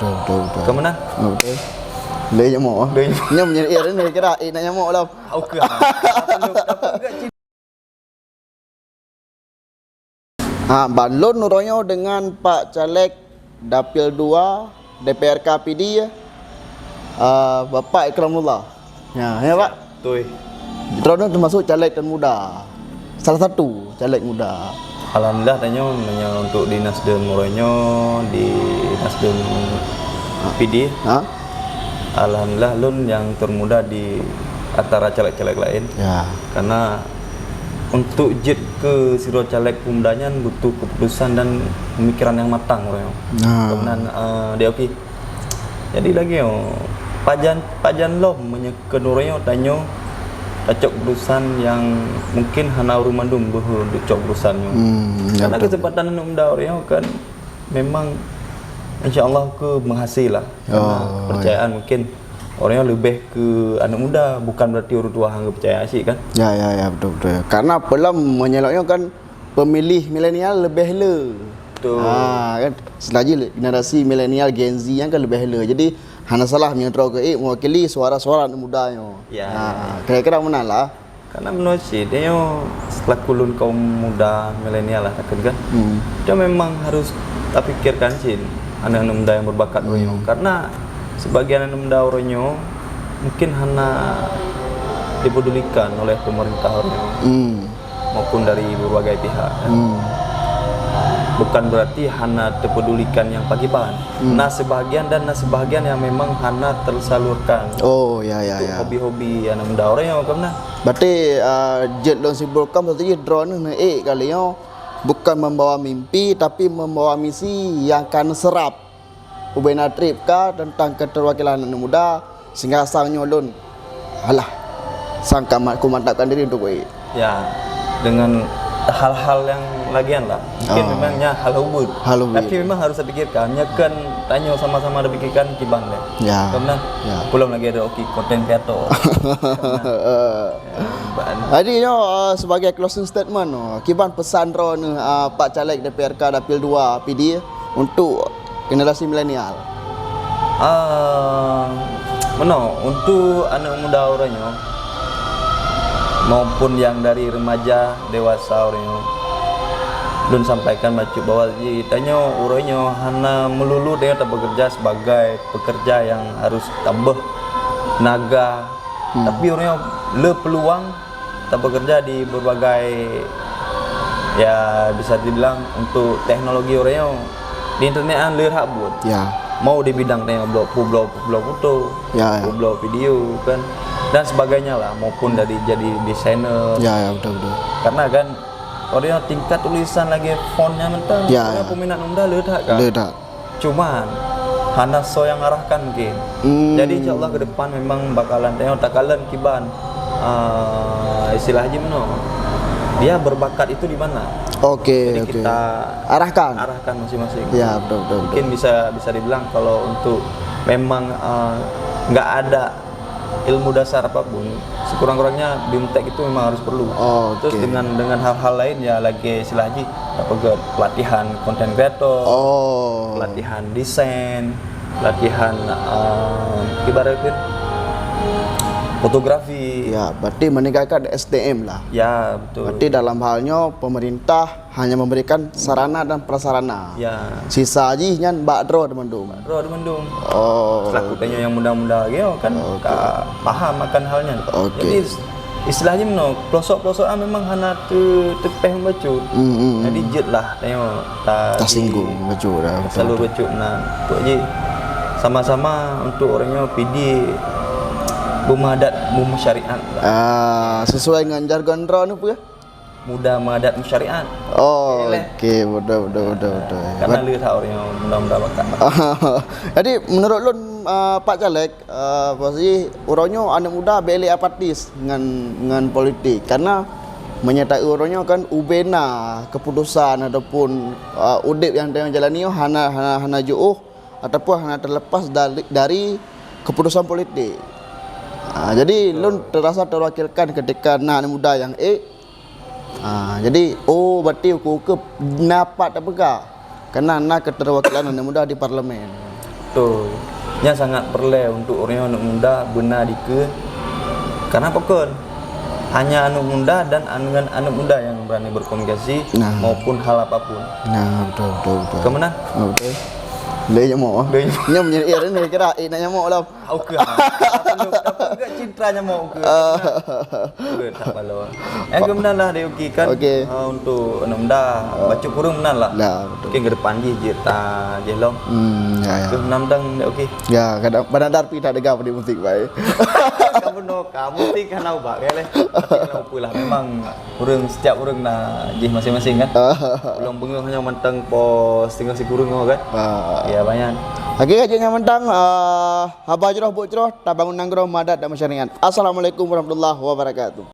betul. Kemana? Betul. Le nyamuk. Nyam nyari ni kira nak nyamuk lah. Okey. Balon nuronyo dengan Pak Caleg Dapil 2 DPRK PD Bapak Ikramullah. Ya Pak. Betul. Drono termasuk caleg dan muda. Salah satu caleg muda. Alhamdulillah tanya untuk di Nasdem Moronyo, di Nasdem PD. Alhamdulillah Lun yang termuda di antara caleg-caleg lain. Ya. Karena untuk jet ke siro caleg pemudanya butuh keputusan dan pemikiran yang matang Moronyo. Kemudian dia okey. Jadi lagi pajan lo menyekan Moronyo tanya acok keputusan yang mungkin hana rumandum bahwa acok keputusannya. Karena kesempatan anak muda Moronyo kan memang insya-Allah ke menghasil lah. Karena kepercayaan mungkin orangnya lebih ke anak muda, bukan berarti orang tua hang percaya asyik kan? Ya betul. Karena pelam menyeloknya kan pemilih milenial lebih le. Betul. Kan selagi generasi milenial Gen Z yang kan lebih le. Jadi hana salah menyentro ke mewakili suara-suara anak mudanya. Ya. Kira-kira mana lah? Karena menurut si dia setelah kulun kaum muda milenial lah takkan kan? Dia memang harus tak pikirkan sih anak-anak muda yang berbakat Moronyo. Karena sebagian anak muda Moronyo mungkin hanya dipedulikan oleh pemerintah Moronyo maupun dari berbagai pihak kan? Bukan berarti hanya terpedulikan yang pagi-pagi. Nah sebagian yang memang hanya tersalurkan. Ya. Hobi-hobi anak muda Moronyo kan? Berarti jet long simpulkan berarti drone kalinya bukan membawa mimpi tapi membawa misi yang akan serap ubena trip kah tentang keterwakilan anak muda sehingga sang nyolon sangka kumantapkan diri untuk ya dengan hal-hal yang lagian lah mungkin memangnya hal hubud tapi memang harus dipikirkan kan tanya sama-sama dipikirkan kiban deh karena belum lagi ada konten kreator. Jadi sebagai closing statement kiban pesan Pak Caleg DPRK Dapil 2 PD untuk generasi milenial. Untuk anak muda Moronyo maupun yang dari remaja dewasa Moronyo belum sampaikan macam bahwa tanya Moronyo hanya melulu dia tak bekerja sebagai pekerja yang harus tambah naga tapi Moronyo le peluang tak bekerja di berbagai ya bisa dibilang untuk teknologi Moronyo di internet le hak buat mau di bidang blog foto blog video kan dan sebagainya lah maupun dari jadi desainer betul karena kan orang tingkat tulisan lagi fontnya mentah peminat muda ledak kan cuman hana so yang arahkan mungkin jadi insyaallah ke depan memang bakalan takalan kiban istilah haji dia berbakat itu di mana jadi kita arahkan masing-masing betul mungkin bisa dibilang kalau untuk memang nggak ada ilmu dasar apapun sekurang-kurangnya BIMTEK itu memang harus perlu. Terus dengan hal-hal lain ya lagi silahji pelatihan konten kreator, pelatihan desain, pelatihan ibaratnya fotografi. Ya, berarti meningkatkan SDM lah. Ya, betul. Berarti dalam halnya pemerintah hanya memberikan sarana dan prasarana. Ya. Sisa aja nyan bakdro demandung. Selaku tanya yang muda-muda lagi kan paham akan halnya. Jadi istilahnya pelosok-pelosokan memang hanya tepeh bacut. Jadi jet lah tengok tak singgung bacut dah. Selalu bacut tu aja. Sama-sama untuk orangnya PD Muda syariat. Sesuai dengan jargon drone apa ya? Muda madat syariat. Okey, betul. Karena lihat orangnya muda bakat. Jadi menurut lun Pak Caleg, pasti orangnya anak muda beli apatis dengan politik karena menyertai orangnya kan ubena keputusan ataupun udip yang dia jalani hana jauh ataupun hana terlepas dari keputusan politik. Jadi lun terasa terwakilkan ketika anak muda yang jadi berarti aku ke dapat apa kah? Karena keterwakilan anak muda di parlemen. betul. Nya sangat perlu untuk orang anak muda benar dike. Karena pokok hanya anak muda dan dengan anak muda yang berani berkomunikasi Nah. maupun hal apapun. Nah, betul. Kemana? Oh, betul. Le nyamuk. Nya menjadi ir ni kira nak nyamuk lah. Oke. Dapat enggak cintranya mau ke? Oke, tak malu. Yang kemudian lah dia okey kan. Okey. Untuk anak muda baca kurung menan lah. Lah, betul. Okey ke depan je ta jelong. Ya. Ke menandang dia okey. Ya, kadang badan darpi tak dengar pada musik baik. Kamu sih kan tahu pak kele. Tapi lah memang setiap orang na jih masing-masing kan. Belum bengung hanya mentang pos tinggal si kurung kan. Ya banyak. Okey kajiannya mentang haba jroh bu jroh tabangun nanggroh madat dan masyarakat. Assalamualaikum warahmatullahi wabarakatuh.